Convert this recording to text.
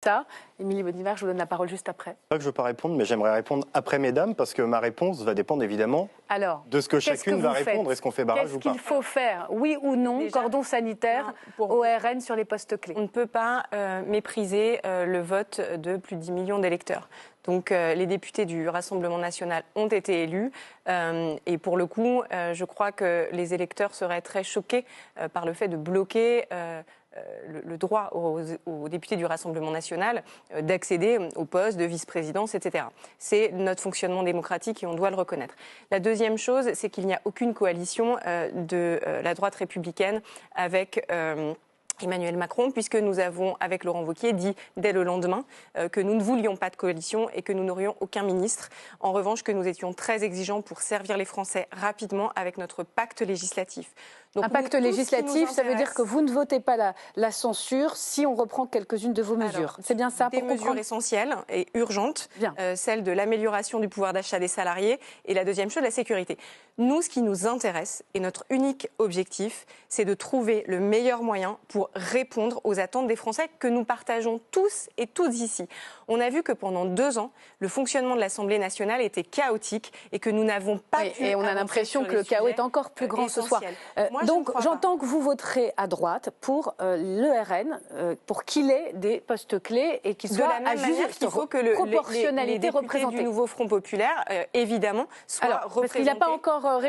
Ça, Émilie Bonnivard, je vous donne la parole juste après. Pas que je ne veux pas répondre, mais j'aimerais répondre après mesdames, parce que ma réponse va dépendre évidemment de ce que chacune va répondre. Est-ce qu'on fait barrage ou pas? Qu'est-ce qu'il faut faire, oui ou non, déjà, cordon sanitaire au RN sur les postes clés? On ne peut pas mépriser le vote de plus de 10 millions d'électeurs. Donc les députés du Rassemblement national ont été élus et pour le coup, je crois que les électeurs seraient très choqués par le fait de bloquer le droit aux députés du Rassemblement national d'accéder aux postes de vice-présidence, etc. C'est notre fonctionnement démocratique et on doit le reconnaître. La deuxième chose, c'est qu'il n'y a aucune coalition de la droite républicaine avec Emmanuel Macron, puisque nous avons, avec Laurent Wauquiez, dit dès le lendemain que nous ne voulions pas de coalition et que nous n'aurions aucun ministre. En revanche, que nous étions très exigeants pour servir les Français rapidement avec notre pacte législatif. Donc, un pacte législatif, ça veut dire que vous ne votez pas la censure si on reprend quelques-unes de vos mesures. C'est bien ça pour comprendre ? Des mesures essentielles et urgentes, celle de l'amélioration du pouvoir d'achat des salariés et la deuxième chose, la sécurité. Nous, ce qui nous intéresse et notre unique objectif, c'est de trouver le meilleur moyen pour répondre aux attentes des Français que nous partageons tous et toutes ici. On a vu que pendant 2 ans, le fonctionnement de l'Assemblée nationale était chaotique et que nous n'avons pas pu et on a l'impression que le chaos est encore plus grand ce soir. Donc j'entends que vous voterez à droite pour le RN, pour qu'il ait des postes clés et qu'il soit à juste proportionnalité les députés représentée. Du nouveau Front populaire, évidemment, soient représentés. Parce qu'il n'a pas encore